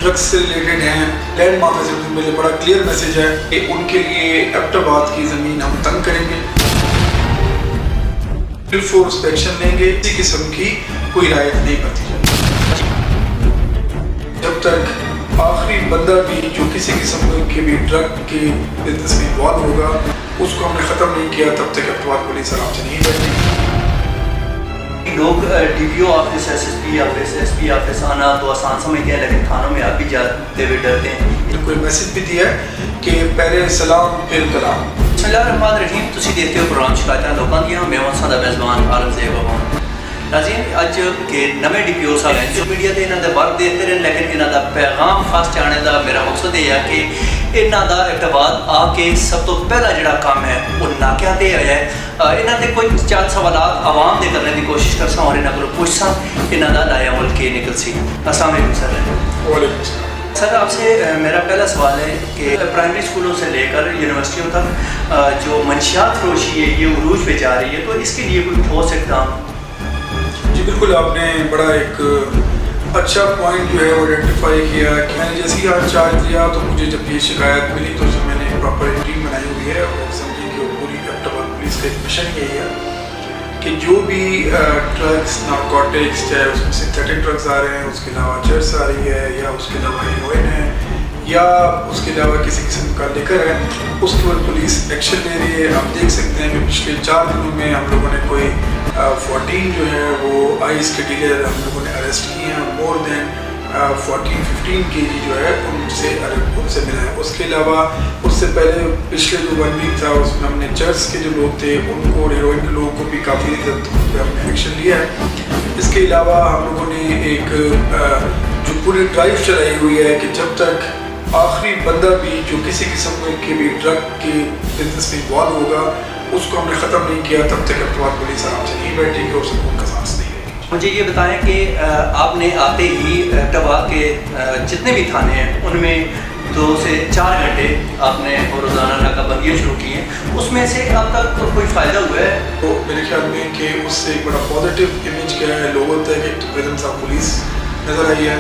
Drugs से related हैं, land mafia से मेरे लिए बड़ा क्लियर मैसेज है कि उनके लिए एबटाबाद की ज़मीन हम तंग करेंगे, फोर्स एक्शन लेंगे, किसी किस्म की कोई रायत नहीं करती जाएगी। जब तक आखिरी बंदा भी जो किसी किस्म के भी ड्रग के बिजनेस में इन्वॉल्व होगा उसको हमने ख़त्म नहीं किया, तब तक एबटाबाद पुलिस आराम से नहीं बैठेगी। लोग DPO office, SSP office, SP office आना तो आसान समझते हैं, लेकिन थानों में आप भी जाते हुए डरते हैं। कोई मैसेज भी दिया है कि पहले सलाम फिर कलाम। बिस्मिल्लाहिर्रहमानिर्रहीम, तुसी देखते हो प्रोग्राम शिकायतां लोकां दियां, मैं हां दा मेज़बान औरंगज़ेब हां। नाज़रीन, अज के नवे DPO साहब हैं जो मीडिया ते इन्हां दे वर्क देखते रहे, लेकिन इन्हां दा पैगाम खास जाने दा मेरा मकसद ये है कि इन्हां दा एबटाबाद आके सब तो पहला जिहड़ा काम है वो नाकियां ते होया है। इन्हां दे कोई चंद सवालात आवाम दे करने की कोशिश करसां और इन्हां कोलों पुछसां इन्हां दा लाया अमल के निकल सी। अस्सलाम वालेकुम सर। वालेकुम सलाम। सर, आपसे मेरा पहला सवाल है कि प्राइमरी स्कूलों से लेकर यूनिवर्सिटियों तक जो मंशियात फरोशी है ये उरूज पे जा रही है, तो इसके लिए कोई ठोस इक़दाम? जी बिल्कुल, आपने बड़ा एक अच्छा पॉइंट जो है वो आइडेंटिफाई किया कि मैंने जैसे ही आज चार्ज लिया तो मुझे जब ये शिकायत मिली तो उसमें मैंने प्रॉपर टीम बनाई हुई है और समझिए कि पूरी एबटाबाद पुलिस का एक मिशन यही है कि जो भी ड्रग्स, नारकोटिक्स, चाहे उसमें सिंथेटिक ड्रग्स आ रहे हैं, उसके अलावा चर्स आ रही है या उसके अलावा हीरोइन है या उसके अलावा किसी किस्म का लिकर है, उसके ऊपर पुलिस एक्शन ले रही है। आप देख सकते हैं कि पिछले 4 दिनों में हम लोगों ने कोई 14 जो है वो आइस के डीलर हम लोगों ने अरेस्ट किए हैं, मोर देन 14-15 kg जो है उनसे मिला है। उसके अलावा उससे पहले पिछले जो 1 वीक था उसमें हमने चर्च के जो लोग थे उनको और हीरोइन के लोगों को भी काफ़ी हमने एक्शन लिया है। इसके अलावा हम लोगों ने एक जो पूरी ड्राइव चलाई हुई है कि जब तक आखिरी बंदा भी जो किसी किस्म के भी ड्रग के बिजनेस में इन्वॉल्व होगा उसको हमने ख़त्म नहीं किया, तब तक एबटाबाद पुलिस आराम से नहीं बैठेगी और सुकून का सांस नहीं लेगी। मुझे ये बताएं कि आपने आते ही एबटाबाद के जितने भी थाने हैं उनमें 2 से 4 घंटे आपने रोज़ाना नाकाबंदियाँ शुरू की हैं, उसमें से अब तक कोई फ़ायदा हुआ है? तो मेरे ख्याल में कि उससे एक बड़ा पॉजिटिव इमेज क्या है लोगों तक, एक तो प्रेजेंस ऑफ पुलिस नज़र आई है।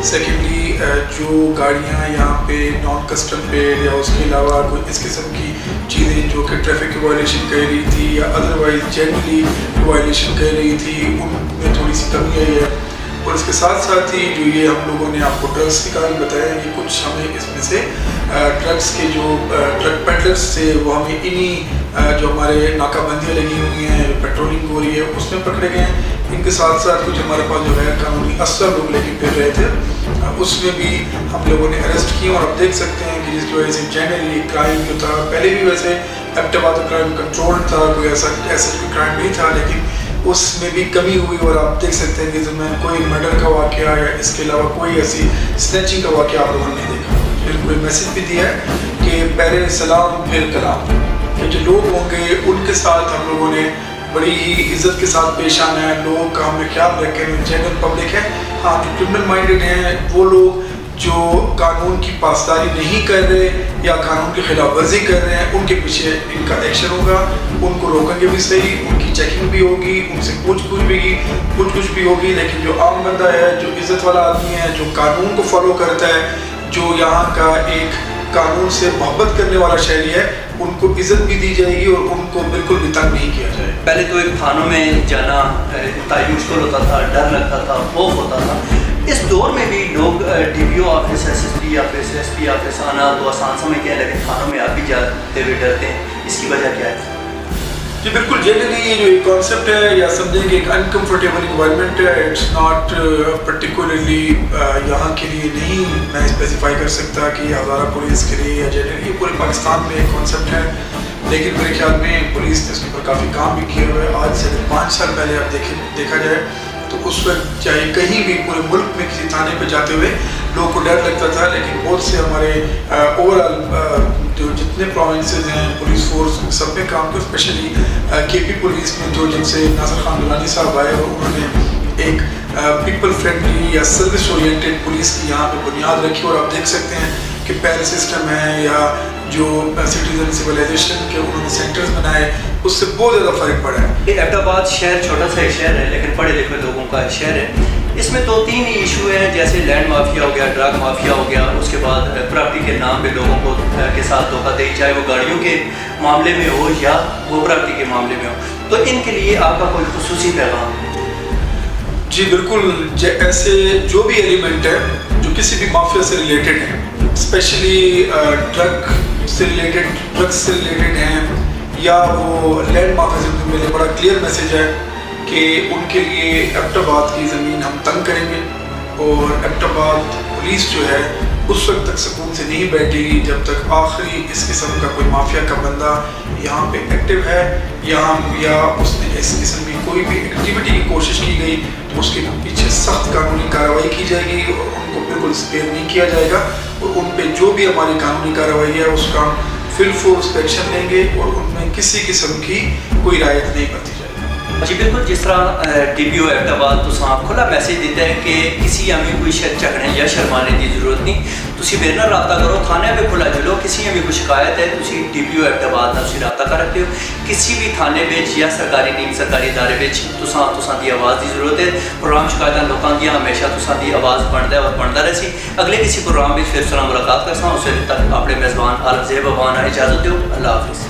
सेकेंडली जो गाड़ियाँ यहाँ पे नॉन कस्टम पेड या उसके अलावा कोई इस किस्म की चीज़ें जो कि ट्रैफिक की वायलेशन कर रही थी या अदरवाइज जनरली वायलेशन कर रही थी उनमें थोड़ी सी कमी आई है। और इसके साथ साथ ही जो ये हम लोगों ने आपको ड्रग्स के कारण बताया कि कुछ हमें इसमें से ड्रग्स के जो ड्रग पेडलर्स थे वो हमें इन्हीं जो हमारे नाकाबंदियाँ लगी हुई हैं, पेट्रोलिंग हो रही है, उसमें पकड़े गए हैं। इनके साथ साथ कुछ हमारे पास जो गैर कानूनी असला लोग लेके फिर रहे थे उसमें भी हम लोगों ने अरेस्ट किए। और आप देख सकते हैं कि जिसकी वजह से जनरली क्राइम जो था, पहले भी वैसे एबटाबाद क्राइम कंट्रोल था, कोई ऐसा कोई क्राइम नहीं था, लेकिन उसमें भी कमी हुई। और आप देख सकते हैं कि इसमें कोई मर्डर का वाक़या या इसके अलावा कोई ऐसी स्नैचिंग का वाक़या आप लोगों ने नहीं देखा। फिर कोई मैसेज भी दिया है कि पहले सलाम फिर कलाम, कि जो लोग होंगे उनके साथ हम लोगों ने बड़ी ही इज्जत के साथ पेश आना है। लोगों का हमें ख्याल रखें, जनरल पब्लिक है, हाँ जो क्रिमिनल माइंडेड हैं वो लोग जो कानून की पासदारी नहीं कर रहे या कानून की खिलाफ वर्जी कर रहे हैं उनके पीछे इनका एक्शन होगा, उनको रोकेंगे भी सही, उनकी चेकिंग भी होगी, उनसे कुछ भी होगी। लेकिन जो आम बंदा है, जो इज्जत वाला आदमी है, जो कानून को फॉलो करता है, जो यहाँ का एक कानून से मोहब्बत करने वाला शहरी है, उनको इज्जत भी दी जाएगी और उनको बिल्कुल भी तंग नहीं किया जाएगा। पहले तो एक थानों में जाना इतना मुश्किल होता था, डर लगता था, खौफ होता था। इस दौर में भी लोग DPO office, SSP office, SP office आना तो आसान समझते हैं, लेकिन थानों में आप भी जाते हुए डरते हैं, इसकी वजह क्या है? जी बिल्कुल, जनरली ये जो एक कॉन्सेप्ट है या समझें कि एक अनकम्फर्टेबल इन्वायरमेंट है, इट्स नॉट पर्टिकुलरली यहाँ के लिए नहीं मैं स्पेसिफाई कर सकता कि हज़ारा पुलिस के लिए या जनरली पूरे पाकिस्तान में एक कॉन्सेप्ट है। लेकिन मेरे ख्याल में पुलिस ने उसके ऊपर काफ़ी काम भी किए हुए। आज से 5 साल पहले आप देखा जाए तो उस वक्त चाहे कहीं भी पूरे मुल्क में किसी थाने पर जाते हुए लोगों को डर लगता था, लेकिन बहुत से हमारे ओवरऑल जो जितने प्रोविंसेस हैं पुलिस फोर्स सब में काम किया, स्पेशली KP पुलिस में जो जिनसे नासिर खान दुलानी साहब आए और उन्होंने एक पीपल फ्रेंडली या सर्विस ओरिएंटेड पुलिस की यहाँ पे बुनियाद रखी। और आप देख सकते हैं कि पैर सिस्टम है या जो सिटीजन सिविलाइजेशन के उन्होंने सेंटर्स बनाए, उससे बहुत ज़्यादा फ़र्क पड़ा है। एबटाबाद शहर छोटा सा शहर है, लेकिन पढ़े लिखे लोगों का शहर है। اس میں 2-3 ایشو ہیں، جیسے لینڈ مافیا ہو گیا، ڈرگ مافیا ہو گیا، اس کے بعد پراپرٹی کے نام پہ لوگوں کو کے ساتھ دھوکہ دہی، چاہے وہ گاڑیوں کے معاملے میں ہو یا وہ پراپرٹی کے معاملے میں ہو، تو ان کے لیے آپ کا کوئی خصوصی پیغام؟ جی بالکل، ایسے جو بھی ایلیمنٹ ہے جو کسی بھی مافیا سے ریلیٹڈ ہیں، اسپیشلی ڈرگس سے ریلیٹڈ ہیں، یا وہ لینڈ مافیا سے، میرے بڑا کلیئر میسیج ہے کہ ان کے لیے ایبٹ آباد کی زمین ہم تنگ کریں گے، اور ایبٹ آباد پولیس جو ہے اس وقت تک سکون سے نہیں بیٹھے گی جب تک آخری اس قسم کا کوئی مافیا کا بندہ یہاں پہ ایکٹیو ہے، یا اس نے اس قسم کی کوئی بھی ایکٹیویٹی کی کوشش کی گئی تو اس کے پیچھے سخت قانونی کارروائی کی جائے گی، اور ان کو بالکل اسپیئر نہیں کیا جائے گا، اور ان پہ جو بھی ہماری قانونی کارروائی ہے اس کا ہم فل فورس ایکشن لیں گے، اور ان میں کسی قسم کی کوئی رعایت نہیں برتی جائے گی۔ جی بالکل، جس طرح ڈی پی او ایبٹ آباد تو کھلا میسیج دیتا ہے کہ کسی ہمیں کوئی جھگڑنے یا شرمانے کی ضرورت نہیں، تسی میرے نال رابطہ کرو، تھانے پہ کھلا جلو، کسی ہمیں کوئی شکایت ہے تسی ڈی پی او ایبٹ آباد نال تسی رابطہ کر رکھتے ہو، کسی بھی تھانے وچ یا سرکاری نیم سرکاری ادارے وچ تساں دی آواز دی ضرورت ہے، پروگرام شکایتاں لوکاں دی ہمیشہ تساں دی آواز بندا ہے اور بندا رہے سی۔ اگلے کسی پروگرام وچ پھر ملاقات کرساں، اس وقت تک اپنے میزبان عالم زیب افغان اجازت دیو، اللہ حافظ۔